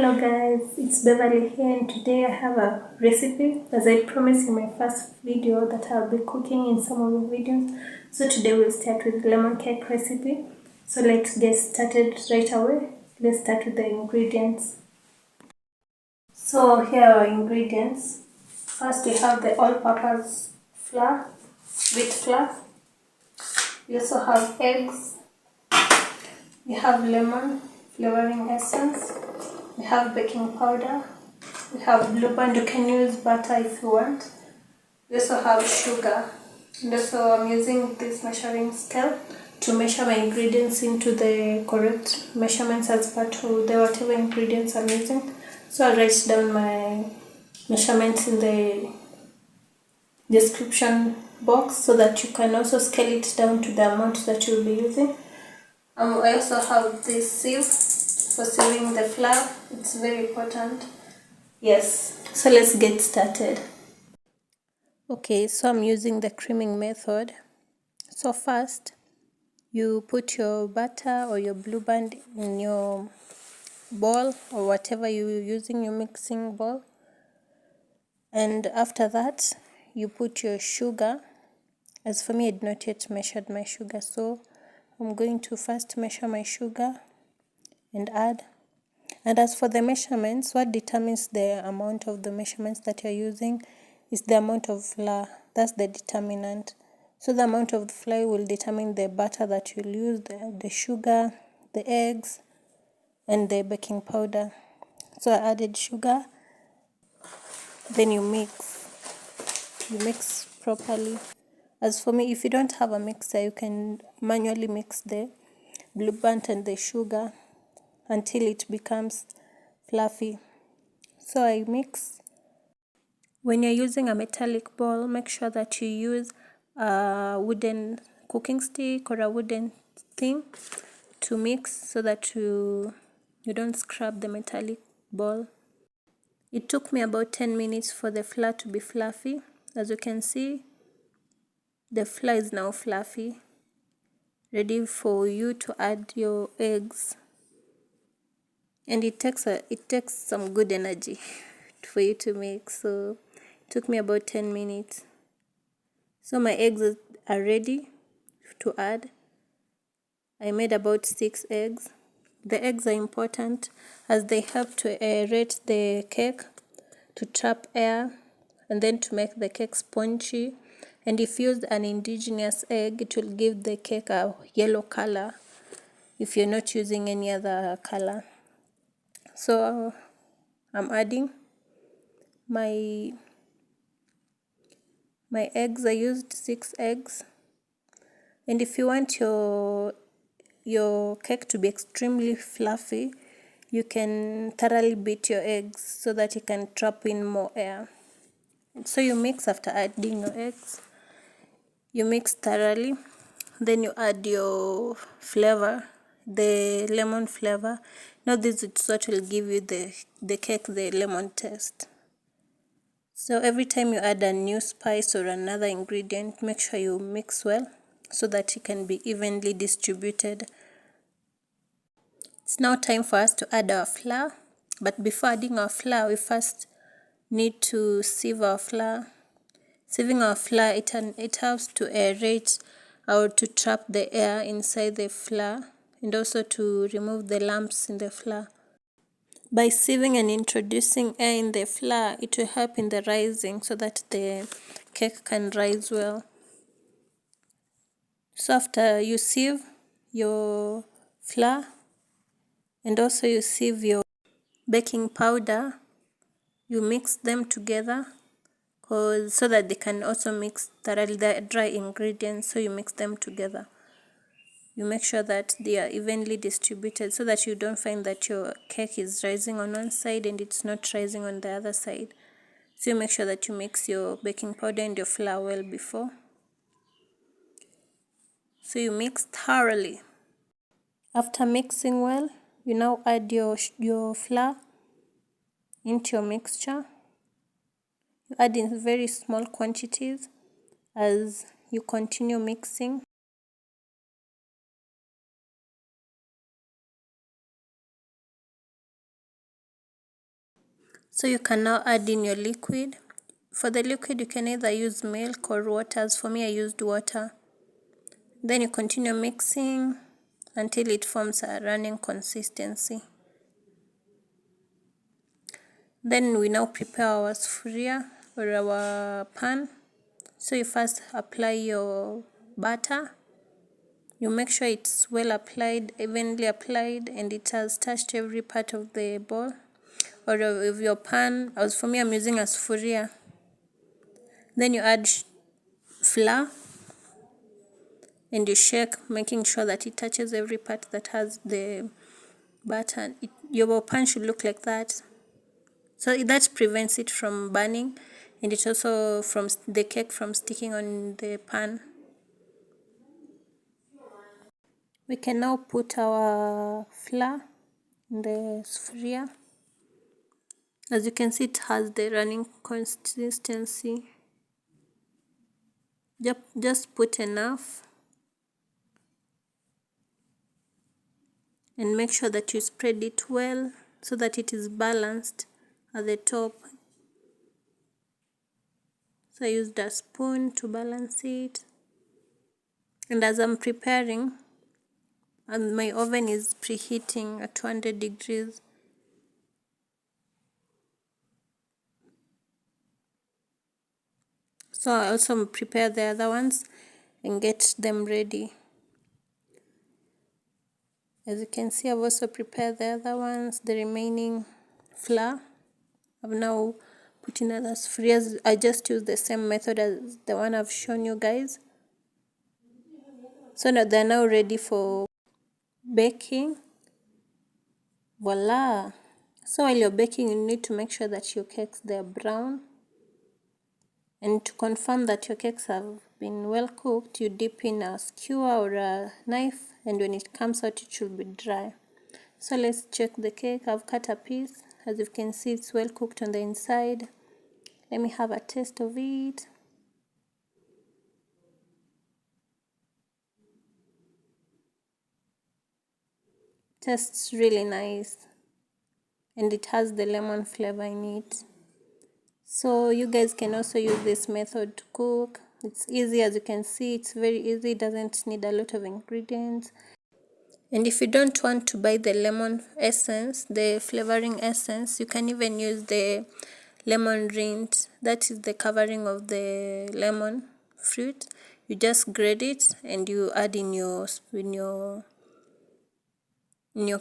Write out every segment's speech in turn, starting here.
Hello guys, it's Beverly here, and today I have a recipe as I promised in my first video that I'll be cooking in some of the videos. So today we'll start with lemon cake recipe. So let's get started right away. Let's start with the ingredients. So here are our ingredients. First we have the all-purpose flour, wheat flour. We also have eggs. We have lemon flavoring essence. We have baking powder. We have blue band. You can use butter if you want. We also have sugar. And also I'm using this measuring scale to measure my ingredients into the correct measurements as per to the whatever ingredients I'm using. So I'll write down my measurements in the description box so that you can also scale it down to the amount that you'll be using. I also have this sieve for sieving the flour. It's very important. Yes, so let's get started. Okay, so I'm using the creaming method. So first, you put your butter or your blue band in your bowl or whatever you're using, your mixing bowl. And after that, you put your sugar. As for me, I had not yet measured my sugar, so I'm going to first measure my sugar and add. And as for the measurements, what determines the amount of the measurements that you're using is the amount of flour. That's the determinant. So the amount of the flour will determine the butter that you'll use, the sugar, the eggs, and the baking powder. So I added sugar. Then you mix properly. As for me, if you don't have a mixer, you can manually mix the blue band and the sugar until it becomes fluffy. So I mix. When you're using a metallic bowl, make sure that you use a wooden cooking stick or a wooden thing to mix so that you don't scrub the metallic bowl. It took me about 10 minutes for the flour to be fluffy. As you can see, the flour is now fluffy, ready for you to add your eggs. And it takes some good energy for you to make, so it took me about 10 minutes. So my eggs are ready to add. I made about 6 eggs. The eggs are important as they help to aerate the cake, to trap air, and then to make the cake spongy. And if you use an indigenous egg, it will give the cake a yellow color if you're not using any other color. So I'm adding my eggs. I used 6 eggs. And if you want your cake to be extremely fluffy, you can thoroughly beat your eggs so that you can trap in more air. So you mix after adding your eggs. You mix thoroughly. Then you add your flavor, the lemon flavor. Now this is what will give you the cake the lemon taste. So every time you add a new spice or another ingredient, make sure you mix well so that it can be evenly distributed. It's now time for us to add our flour. But before adding our flour, we first need to sieve our flour. Sieving our flour, it helps to aerate or to trap the air inside the flour and also to remove the lumps in the flour. By sieving and introducing air in the flour, it will help in the rising so that the cake can rise well. So after you sieve your flour and also you sieve your baking powder, you mix them together so that they can also mix thoroughly the dry ingredients. So you mix them together. You make sure that they are evenly distributed so that you don't find that your cake is rising on one side and it's not rising on the other side. So you make sure that you mix your baking powder and your flour well before. So you mix thoroughly. After mixing well, you now add your flour into your mixture. You add in very small quantities as you continue mixing. So you can now add in your liquid. For the liquid, you can either use milk or water. As for me, I used water. Then you continue mixing until it forms a running consistency. Then we now prepare our sufuria or our pan. So you first apply your butter. You make sure it's well applied, evenly applied, and it has touched every part of the bowl or of your pan. As for me, I'm using a sufuria. Then you add flour and you shake, making sure that it touches every part that has the butter. Your pan should look like that. So that prevents it from burning, and it also from the cake from sticking on the pan. We can now put our flour in the sufuria. As you can see, it has the running consistency. Just put enough and make sure that you spread it well so that it is balanced at the top. So I used a spoon to balance it. And as I'm preparing, and my oven is preheating at 200 degrees. So I also prepare the other ones and get them ready. As you can see, I've also prepared the other ones, the remaining flour. I've now put in other sufurias. I just use the same method as the one I've shown you guys. So now they're now ready for baking. Voila! So while you're baking, you need to make sure that your cakes, they're brown. And to confirm that your cakes have been well cooked, you dip in a skewer or a knife, and when it comes out, it should be dry. So let's check the cake. I've cut a piece. As you can see, it's well cooked on the inside. Let me have a taste of it. Tastes really nice, and it has the lemon flavor in it. So you guys can also use this method to cook. It's easy, as you can see, it's very easy. It doesn't need a lot of ingredients. And if you don't want to buy the lemon essence, the flavoring essence, you can even use the lemon rind. That is the covering of the lemon fruit. You just grate it and you add in your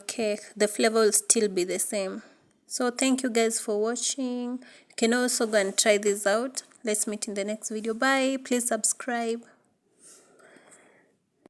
cake. The flavor will still be the same. So thank you guys for watching. You can also go and try this out. Let's meet in the next video. Bye. Please subscribe.